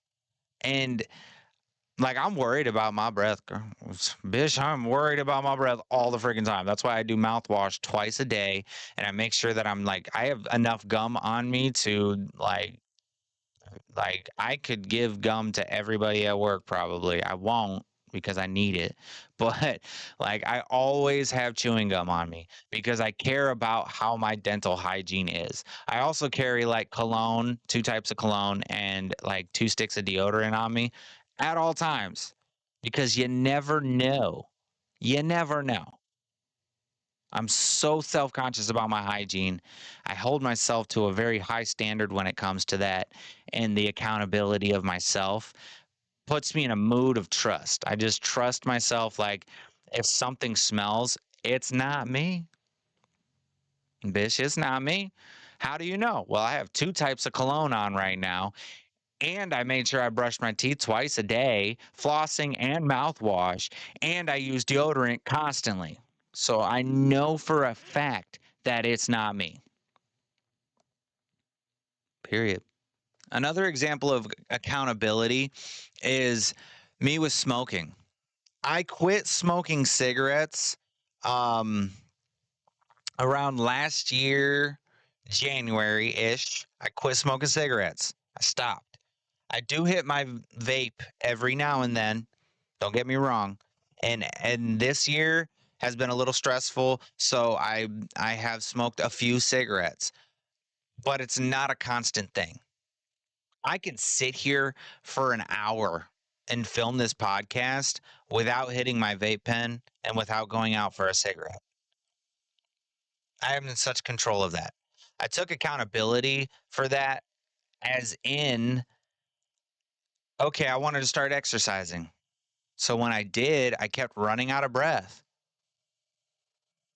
And like I'm worried about my breath, girl. Bitch. I'm worried about my breath all the freaking time. That's why I do mouthwash twice a day, and I make sure that I'm like I have enough gum on me to like I could give gum to everybody at work probably. I won't because I need it. But like I always have chewing gum on me because I care about how my dental hygiene is. I also carry like cologne, two types of cologne and like two sticks of deodorant on me at all times because you never know. You never know. I'm so self conscious about my hygiene. I hold myself to a very high standard when it comes to that. And the accountability of myself puts me in a mood of trust. I just trust myself. Like, if something smells, it's not me. Bitch, it's not me. How do you know? Well, I have two types of cologne on right now. And I made sure I brushed my teeth twice a day, flossing and mouthwash. And I use deodorant constantly. So I know for a fact that it's not me. Period. Another example of accountability is me with smoking. I quit smoking cigarettes um around last year, January ish. I quit smoking cigarettes. I stopped. I do hit my vape every now and then. Don't get me wrong. And this year has been a little stressful, so I have smoked a few cigarettes, but it's not a constant thing. I could sit here for an hour and film this podcast without hitting my vape pen and without going out for a cigarette. I am in such control of that. I took accountability for that as in, okay, I wanted to start exercising. So when I did, I kept running out of breath.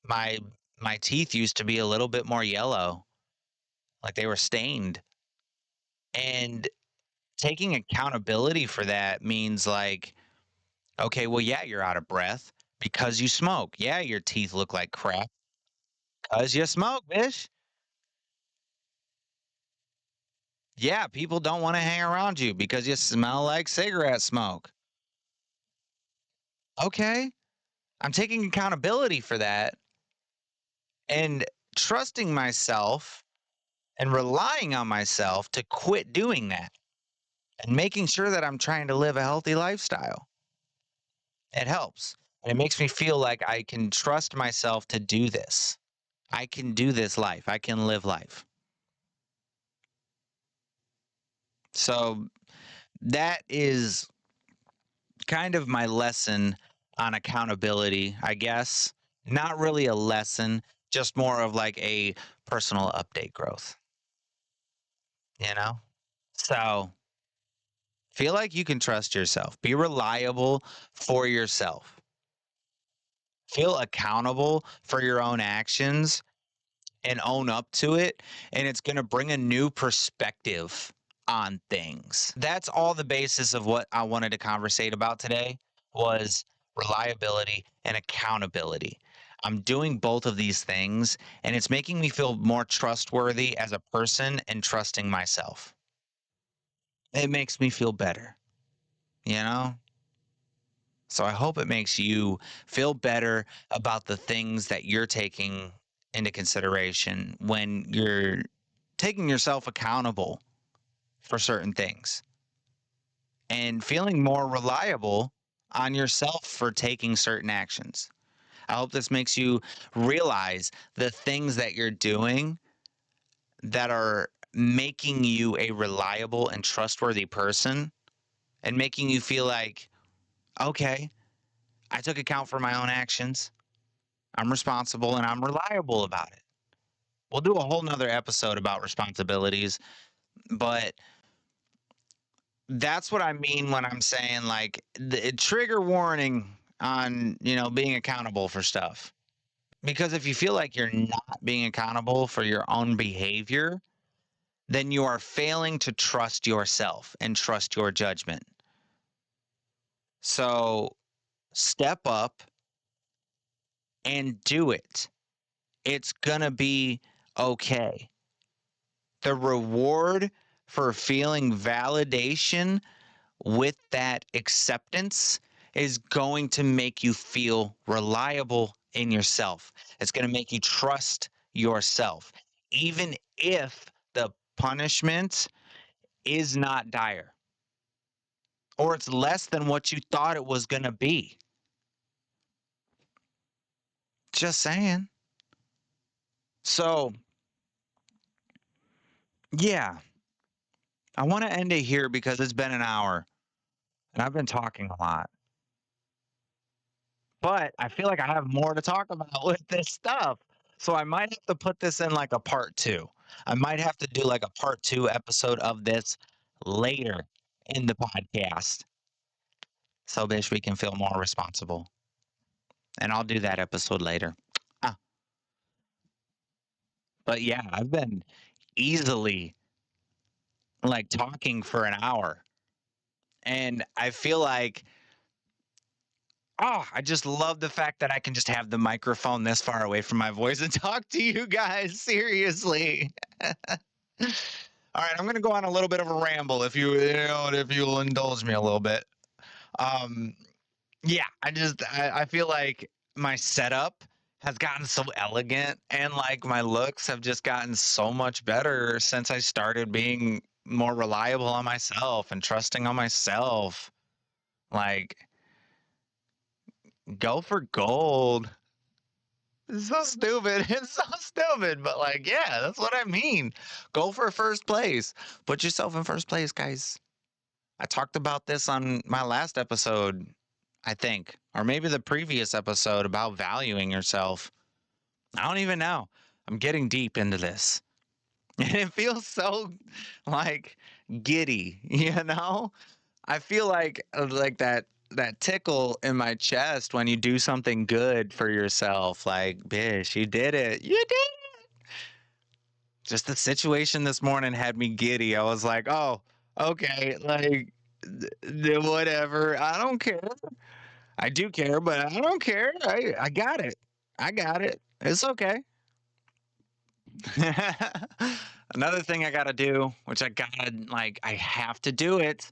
My my teeth used to be a little bit more yellow, like they were stained. And taking accountability for that means like, okay, well, yeah, you're out of breath because you smoke. Yeah, your teeth look like crap because you smoke, bitch. Yeah, people don't want to hang around you because you smell like cigarette smoke. Okay, I'm taking accountability for that and trusting myself and relying on myself to quit doing that and making sure that I'm trying to live a healthy lifestyle. It helps. And it makes me feel like I can trust myself to do this. I can do this life. I can live life. So that is kind of my lesson on accountability, I guess. Not really a lesson, just more of like a personal update growth, you know? So feel like you can trust yourself, be reliable for yourself, feel accountable for your own actions and own up to it. And it's going to bring a new perspective on things. That's all the basis of what I wanted to conversate about today was reliability and accountability. I'm doing both of these things and it's making me feel more trustworthy as a person and trusting myself. It makes me feel better, you know? So I hope it makes you feel better about the things that you're taking into consideration when you're taking yourself accountable for certain things and feeling more reliable on yourself for taking certain actions. I hope this makes you realize the things that you're doing that are making you a reliable and trustworthy person and making you feel like, okay, I took account for my own actions. I'm responsible and I'm reliable about it. We'll do a whole nother episode about responsibilities, but that's what I mean when I'm saying like the trigger warning on, being accountable for stuff. Because if you feel like you're not being accountable for your own behavior, then you are failing to trust yourself and trust your judgment. So step up and do it. It's going to be okay. The reward for feeling validation with that acceptance is going to make you feel reliable in yourself. It's going to make you trust yourself, even if the punishment is not dire or it's less than what you thought it was going to be. Just saying. So, yeah, I want to end it here because it's been an hour and I've been talking a lot. But I feel like I have more to talk about with this stuff. So I might have to put this in like a part two. I might have to do like a part two episode of this later in the podcast. So bitch, we can feel more responsible. And I'll do that episode later. Ah, but yeah, I've been easily like talking for an hour. And I feel like, I just love the fact that I can just have the microphone this far away from my voice and talk to you guys. Seriously. All right, I'm gonna go on a little bit of a ramble if you'll indulge me a little bit. Um, yeah, I feel like my setup has gotten so elegant and like my looks have just gotten so much better since I started being more reliable on myself and trusting on myself. Like, go for gold. It's so stupid. It's so stupid, but like, yeah, that's what I mean. Go for first place. Put yourself in first place, guys. I talked about this on my last episode, I think, or maybe the previous episode about valuing yourself. I don't even know. I'm getting deep into this. And it feels so like giddy, you know? I feel like that tickle in my chest when you do something good for yourself. Like, bitch, you did it. You did. Just the situation this morning had me giddy. I was like, oh, okay, like, whatever. I don't care. I do care, but I don't care. I got it. I got it. It's okay. Another thing I got to do, which I have to do it,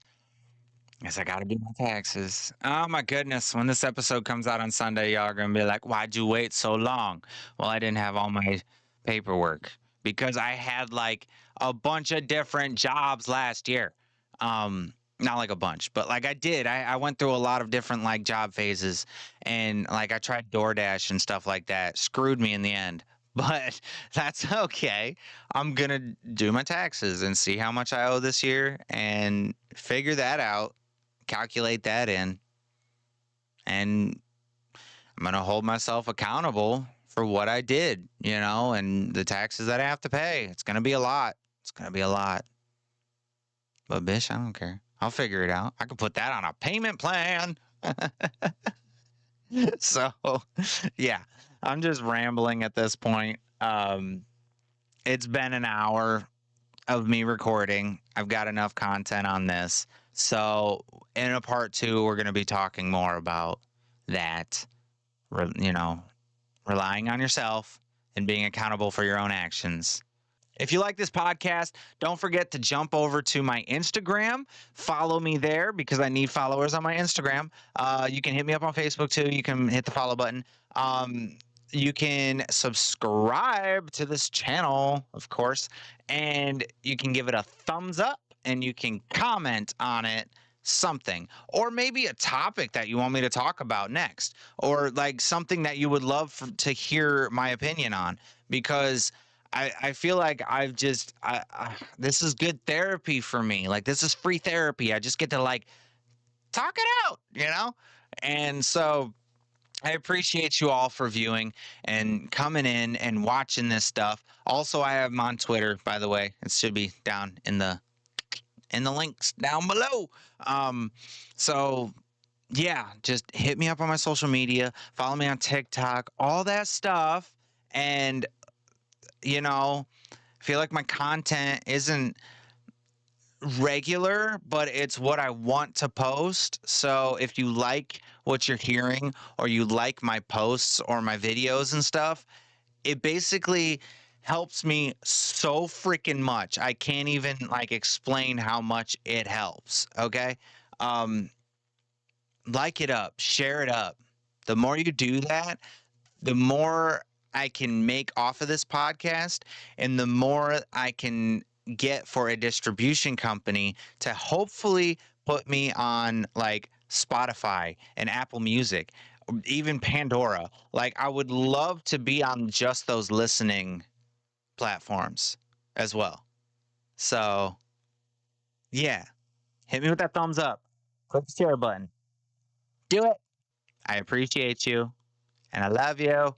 is I got to do my taxes. Oh my goodness. When this episode comes out on Sunday, y'all are going to be like, why'd you wait so long? Well, I didn't have all my paperwork because I had like a bunch of different jobs last year. Not like a bunch, but like I did. I went through a lot of different like job phases and like I tried DoorDash and stuff like that. Screwed me in the end. but that's okay. I'm going to do my taxes and see how much I owe this year and figure that out, calculate that in, and I'm going to hold myself accountable for what I did, and the taxes that I have to pay. It's going to be a lot. It's going to be a lot. But, bitch, I don't care. I'll figure it out. I can put that on a payment plan. So, yeah, I'm just rambling at this point. It's been an hour of me recording. I've got enough content on this. So, in a part two, we're going to be talking more about that, you know, relying on yourself and being accountable for your own actions. If you like this podcast, don't forget to jump over to my Instagram. Follow me there because I need followers on my Instagram. You can hit me up on Facebook too. You can hit the follow button. Um, you can subscribe to this channel, of course, and you can give it a thumbs up and you can comment on it something, or maybe a topic that you want me to talk about next, or like something that you would love to hear my opinion on, because I feel like this is good therapy for me. Like, this is free therapy. I just get to like talk it out. And so I appreciate you all for viewing and coming in and watching this stuff. Also, I have them on Twitter, by the way. It should be down in the links down below. So yeah, just hit me up on my social media, follow me on TikTok, all that stuff. And I feel like my content isn't regular, but it's what I want to post. So if you like what you're hearing, or you like my posts or my videos and stuff, it basically helps me so freaking much. I can't even like explain how much it helps. Okay. Um, like it up, share it up. The more you do that, the more I can make off of this podcast, and the more I can get for a distribution company to hopefully put me on like Spotify and Apple Music, even Pandora. Like, I would love to be on just those listening platforms as well. So, yeah, hit me with that thumbs up. Click the share button. Do it. I appreciate you and I love you.